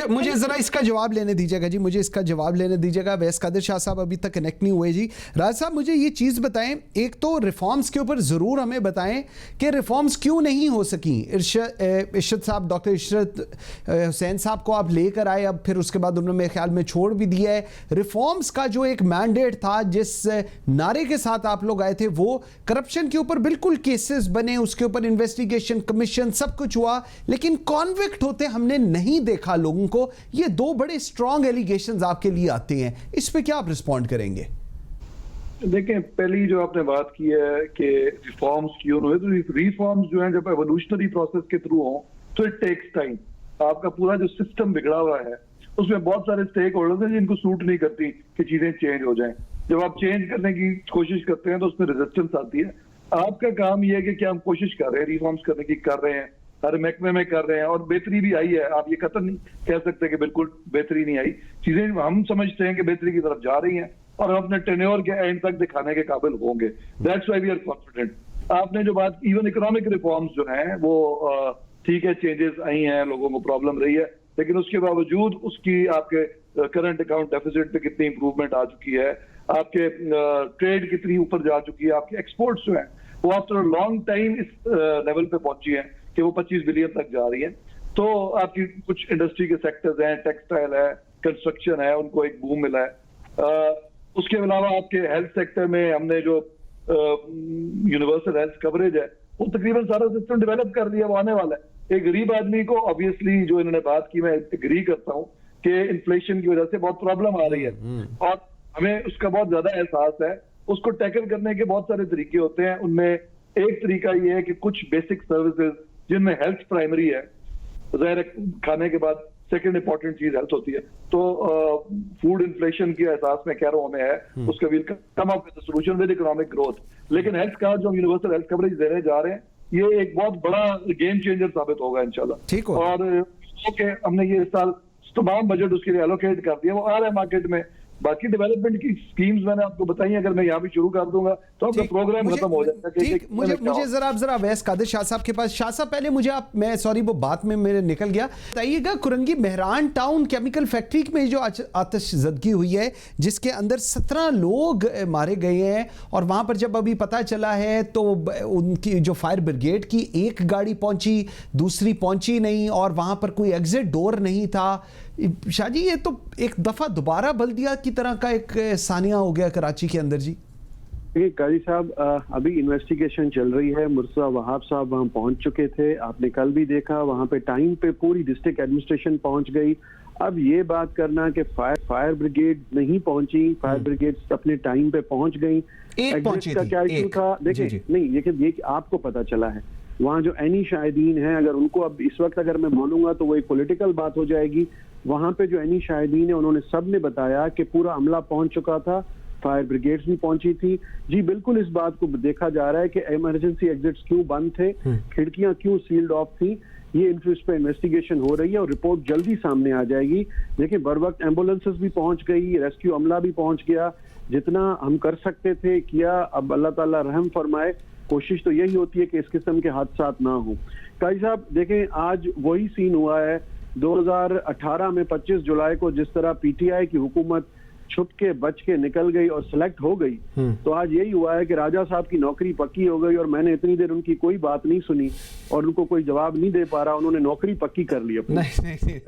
S1: मुझे जरा इसका जवाब लेने दीजिएगा जी, मुझे इसका जवाब लेने दीजिएगा। वैस कादिर शाह साहब अभी तक कनेक्ट नहीं हुए जी। राज साहब मुझे ये चीज़ बताएं, एक तो रिफॉर्म्स के ऊपर ज़रूर हमें बताएं कि रिफॉर्म्स क्यों नहीं हो सकी। इरशद साहब, डॉक्टर इशरत हुसैन साहब को आप लेकर आए, अब फिर उसके बाद उन्होंने मेरे ख्याल में छोड़ भी दिया है। रिफॉर्म्स का जो एक मैंडेट था, जिस नारे के साथ आप लोग आए थे, वो करप्शन के ऊपर बिल्कुल केसेस बने, उसके ऊपर इन्वेस्टिगेशन कमीशन सब कुछ हुआ, लेकिन कॉन्विक्ट होते हमने नहीं देखा लोगों को। ये 2 बड़े स्ट्रॉन्ग एलिगेशंस आपके लिए आते हैं, इस पे क्या आप रिस्पॉन्ड करेंगे?
S3: देखें, पहली जो आपने बात की है कि रिफॉर्म्स क्यों हुए, तो रिफॉर्म्स जो हैं जब एवोल्यूशनरी प्रोसेस के थ्रू हो तो इट टेक्स टाइम। आपका पूरा जो सिस्टम बिगड़ा हुआ है उसमें बहुत सारे स्टेक होल्डर्स हैं जिनको सूट नहीं करती कि चीजें चेंज हो जाएं। जब आप चेंज करने की कोशिश करते हैं तो उसमें रेजिस्टेंस आती है। आपका काम यह है कि क्या हम कोशिश कर रहे हैं, रिफॉर्म्स करने की कर रहे हैं, हर महकमे में कर रहे हैं और बेहतरी भी आई है। आप ये कतई नहीं कह सकते कि बिल्कुल बेहतरी नहीं आई। चीजें हम समझते हैं कि बेहतरी की तरफ जा रही हैं और हम अपने टेन्योर के एंड तक दिखाने के काबिल होंगे। That's why we are confident. आपने जो बात, इवन इकोनॉमिक रिफॉर्म्स जो हैं वो ठीक है, चेंजेस आई हैं, लोगों को प्रॉब्लम रही है, लेकिन उसके बावजूद उसकी आपके करंट अकाउंट डेफिसिट पे कितनी इंप्रूवमेंट आ चुकी है, आपके ट्रेड कितनी ऊपर जा चुकी है, आपके एक्सपोर्ट्स जो हैं वो आफ्टर लॉन्ग टाइम इस लेवल पे पहुंची है कि वो 25 बिलियन तक जा रही है। तो आपकी कुछ इंडस्ट्री के सेक्टर्स हैं, टेक्सटाइल है, कंस्ट्रक्शन है, उनको एक बूम मिला है। उसके अलावा आपके हेल्थ सेक्टर में हमने जो यूनिवर्सल हेल्थ कवरेज है वो तकरीबन सारा सिस्टम डेवलप कर लिया, वो आने वाला है। एक गरीब आदमी को ऑब्वियसली जो इन्होंने बात की मैं एग्री करता हूँ कि इन्फ्लेशन की वजह से बहुत प्रॉब्लम आ रही है और हमें उसका बहुत ज्यादा एहसास है। उसको टैकल करने के बहुत सारे तरीके होते हैं, उनमें एक तरीका ये है कि कुछ बेसिक सर्विसेज जिनमें हेल्थ प्राइमरी है, ज़ाहिर खाने के बाद सेकंड इंपॉर्टेंट चीज हेल्थ होती है, तो फूड इन्फ्लेशन की एहसास में कह रहा हूं हमें है, उसका will come up with solution with economic growth. लेकिन हेल्थ का जो हम यूनिवर्सल हेल्थ कवरेज देने जा रहे हैं ये एक बहुत बड़ा गेम चेंजर साबित होगा इंशाल्लाह।
S1: ठीक हो
S3: और हमने ये इस साल तमाम बजट उसके लिए एलोकेट कर दिया, वो आ रहा है मार्केट में। बाकी डेवलपमेंट की स्कीम्स मैंने आपको बताई, अगर मैं यहाँ भी शुरू कर दूंगा तो आपका प्रोग्राम खत्म हो जाएगा।
S1: ठीक, मुझे जरा अवैस कादिर शाह साहब के पास। शाह साहब पहले मुझे आप, मैं सॉरी वो बात में मेरे निकल गया, बताइएगा Korangi Mehran town chemical factory में जो आतिशज़दगी हुई है जिसके अंदर 17 लोग मारे गए हैं और वहां पर जब अभी पता चला है तो उनकी जो फायर ब्रिगेड की एक गाड़ी पहुंची, दूसरी पहुंची नहीं और वहां पर कोई एग्जिट डोर नहीं था। शाह जी ये तो एक दफा दोबारा बल्दिया की तरह का एक सानिया हो गया कराची के अंदर जी।
S5: काजी साहब अभी इन्वेस्टिगेशन चल रही है। मुर्तज़ा वहाब साहब वहां पहुंच चुके थे, आपने कल भी देखा वहां पे टाइम पे पूरी डिस्ट्रिक्ट एडमिनिस्ट्रेशन पहुंच गई। अब ये बात करना कि फायर ब्रिगेड नहीं पहुंची, फायर ब्रिगेड अपने टाइम पे पहुंच गई,
S1: एक पहुंची
S5: का क्या इशू था देखिए नहीं, ये आपको पता चला है वहाँ जो एनी शाहिदीन हैं, अगर उनको अब इस वक्त अगर मैं बोलूंगा तो वो एक पॉलिटिकल बात हो जाएगी। वहां पे जो एनी शाहिदीन है उन्होंने सब ने बताया कि पूरा अमला पहुंच चुका था, फायर ब्रिगेड्स भी पहुंची थी जी। बिल्कुल इस बात को देखा जा रहा है कि इमरजेंसी एग्जिट्स क्यों बंद थे, खिड़कियां क्यों सील्ड ऑफ थी, ये इस पे इन्वेस्टिगेशन हो रही है और रिपोर्ट जल्दी सामने आ जाएगी। देखिए बर वक्त एम्बुलेंसेस भी पहुंच गई, रेस्क्यू अमला भी पहुंच गया, जितना हम कर सकते थे किया। अब अल्लाह ताला रहम फरमाए, कोशिश तो यही होती है कि इस किस्म के हादसात ना हो। काजी साहब देखें आज वही सीन हुआ है 2018 में 25 जुलाई को जिस तरह पीटीआई की हुकूमत छुप के बच के निकल गई और सिलेक्ट हो गई, तो आज यही हुआ है कि राजा साहब की नौकरी पक्की हो गई और मैंने इतनी देर उनकी कोई बात नहीं सुनी और उनको कोई जवाब नहीं दे पा रहा, उन्होंने नौकरी पक्की कर ली अपनी।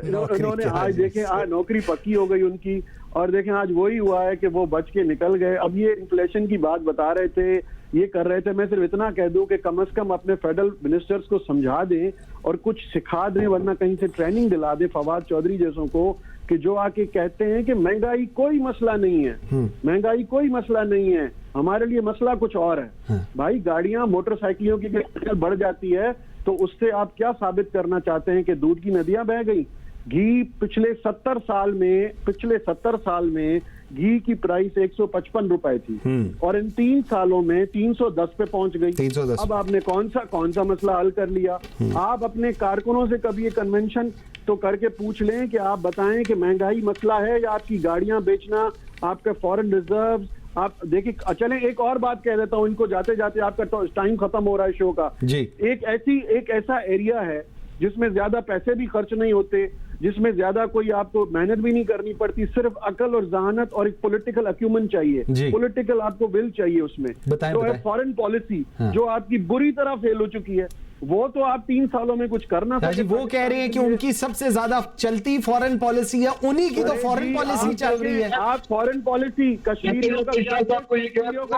S5: इन्होंने आज देखें आज नौकरी पक्की हो गई उनकी और देखें आज वही हुआ है कि वो बच के निकल गए। अब ये इन्फ्लेशन की बात बता रहे थे, ये कर रहे थे, मैं सिर्फ इतना कह दूं कि कम से कम अपने फेडरल मिनिस्टर्स को समझा दें और कुछ सिखा दें, वरना कहीं से ट्रेनिंग दिला दें फवाद चौधरी जैसों को कि जो आके कहते हैं कि महंगाई कोई मसला नहीं है, महंगाई कोई मसला नहीं है, हमारे लिए मसला कुछ और है। भाई गाड़ियां मोटरसाइकिलों की बढ़ जाती है तो उससे आप क्या साबित करना चाहते हैं कि दूध की नदियां बह गई? घी पिछले 70 साल में घी की प्राइस 155 रुपए थी और इन 3 सालों में 310 पे पहुंच गई। 310। अब आपने कौन सा मसला हल कर लिया? आप अपने कारकुनों से कभी ये कन्वेंशन तो करके पूछ लें कि आप बताएं कि महंगाई मसला है या आपकी गाड़ियां बेचना, आपके फॉरेन रिजर्व। आप देखिए, चलें एक और बात कह देता हूं इनको जाते जाते, आपका तो टाइम खत्म हो रहा है शो का जी। एक ऐसा एरिया है जिसमें ज्यादा पैसे भी खर्च नहीं होते, जिसमें ज्यादा कोई आपको मेहनत भी नहीं करनी पड़ती, सिर्फ अकल और जहानत और एक पॉलिटिकल अक्यूमेंट चाहिए, पॉलिटिकल आपको विल चाहिए उसमें। जो है फॉरेन पॉलिसी जो आपकी बुरी तरह फेल हो चुकी है, वो तो आप 3 सालों में कुछ करना
S1: चाहिए। वो कह रहे हैं कि उनकी सबसे ज्यादा चलती फॉरेन पॉलिसी है, उन्हीं की तो फॉरेन पॉलिसी चल रही है।
S5: आप फॉरेन पॉलिसी कश्मीरियों का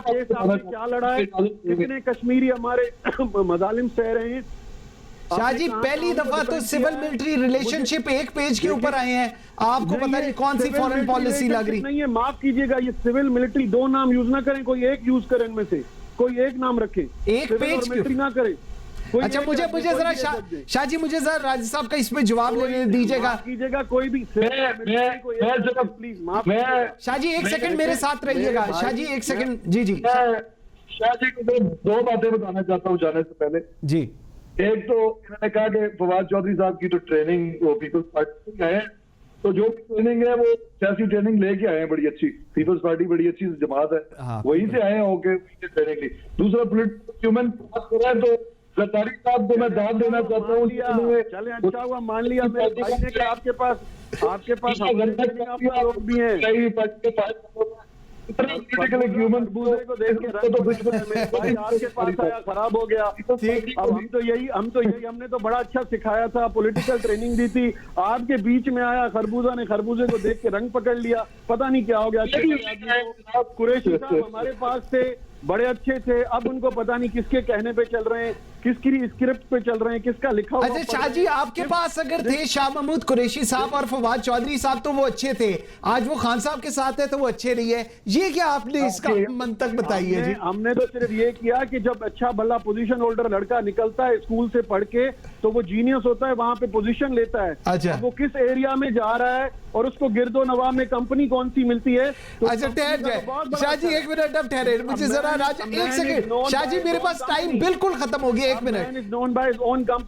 S5: केस आपने क्या लड़ा है, कितने कश्मीरी हमारे मजालिम सह रहे हैं।
S1: शाह जी पहली दफा तो सिविल मिलिट्री रिलेशनशिप एक पेज के ऊपर आए हैं, आपको पता नहीं कौन सी फॉरेन पॉलिसी लग रही
S5: नहीं है। माफ कीजिएगा, ये सिविल मिलिट्री 2 नाम यूज ना करें, कोई एक यूज करें, इनमें से कोई एक नाम रखें,
S1: एक पेज
S5: मिलिट्री ना करें।
S1: अच्छा मुझे जरा शाह जी मुझे जरा राजा साहब का इसमें जवाब दीजिएगा
S5: कोई भी
S3: प्लीज माफ।
S1: शाह जी 1 सेकंड मेरे साथ रहिएगा। शाह जी 1 सेकंड जी
S3: शाह जी को 2 बातें बताना चाहता हूँ जाने से पहले जी। एक तो इन्होंने कहा कि फवाद चौधरी साहब की तो ट्रेनिंग वो पीपल्स पार्टी है, तो जो ट्रेनिंग है वो सियासी ट्रेनिंग लेके आए हैं, बड़ी अच्छी पीपल्स पार्टी बड़ी अच्छी जमात है, वहीं से आए हैं होके ट्रेनिंग ली। दूसरा पॉलिटिकल ह्यूमन बात कर रहा है तो जरदारी साहब को मैं दाद देना चाहता हूँ।
S5: चले अच्छा हुआ मान लिया मेरे भाई ने कि आपके पास लोग भी हैं। ह्यूमन को देख के आपके पास आया, खराब हो गया। अब हम तो यही हमने तो बड़ा अच्छा सिखाया था, पॉलिटिकल ट्रेनिंग दी थी, आपके बीच में आया खरबूजा ने खरबूजे को देख के रंग पकड़ लिया, पता नहीं क्या हो गया। कुरैशी साहब हमारे पास थे, बड़े अच्छे थे, अब उनको पता नहीं किसके कहने पे चल रहे हैं, किसकी स्क्रिप्ट पे चल रहे हैं, किसका लिखा हुआ।
S1: अच्छा शाह जी, आपके पास अगर थे शाह महमूद कुरैशी साहब और फवाद चौधरी साहब तो वो अच्छे थे, आज वो खान साहब के साथ है तो वो अच्छे नहीं है, ये क्या आपने इसका मंतक बताइए जी?
S5: हमने तो सिर्फ ये किया कि जब अच्छा भला पोजीशन होल्डर लड़का निकलता है स्कूल से पढ़ के तो वो जीनियस होता है, वहां पे पोजीशन लेता है।
S1: अच्छा,
S5: वो किस एरिया में जा रहा है और उसको गिरदो नवा में कंपनी कौन सी मिलती है। तो
S1: अच्छा ठहर जाए शाह जी, एक मिनट अब ठहरे, मुझे जरा एक सेकंड शाह जी, मेरे पास टाइम बिल्कुल खत्म हो गया, एक minute.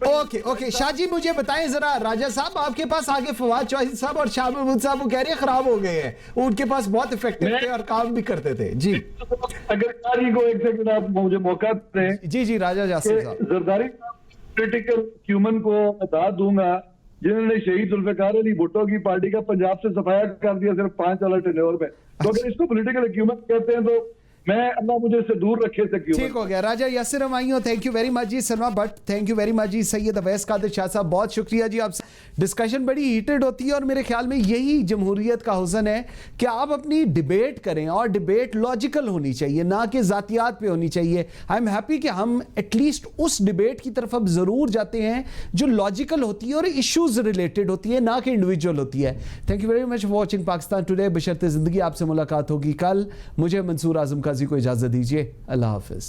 S1: Okay okay Shah ji, मुझे बताएं जरा, राजा साहब आपके पास आगे फवाद चौधरी साहब और शाह महमूद साहब वो कह रहे हैं खराब हो गए हैं, उनके पास बहुत इफेक्टिव थे और काम भी करते थे जी।
S3: अगर कारी को एक सेकंड आप मुझे मौका दें।
S1: जी जी राजा यासिर साहब।
S3: जरदारी पॉलिटिकल ह्यूमन को बता दूंगा जिन्होंने शहीद जुल्फिकार अली भुट्टो की पार्टी का पंजाब से सफाया कर दिया सिर्फ 5 साल टेन्योर में। तो अगर इसको पॉलिटिकल ह्यूमन कहते हैं तो मैं अल्लाह मुझे इससे दूर रखे से क्यों।
S1: ठीक हो गया Raja Yasir Humayun, thank you very much जी। Salma Bhatt thank you very much जी। सैयद अवैस कादिर शाह साहब बहुत शुक्रिया जी, आपसे डिस्कशन बड़ी हीटेड होती है और मेरे ख्याल में यही जमहूरियत का हुस्न है कि आप अपनी डिबेट करें और डिबेट लॉजिकल होनी चाहिए, ना कि जातियात पे होनी चाहिए। आई एम हैप्पी कि हम एटलीस्ट उस डिबेट की तरफ अब जरूर जाते हैं जो लॉजिकल होती है और इश्यूज रिलेटेड होती है, ना कि इंडिविजुअल होती है। Thank you very much for watching Pakistan today. बशर्ते जिंदगी आपसे मुलाकात होगी कल। मुझे मंसूर आजम काजी को इजाजत दीजिए। अल्लाह हाफिज।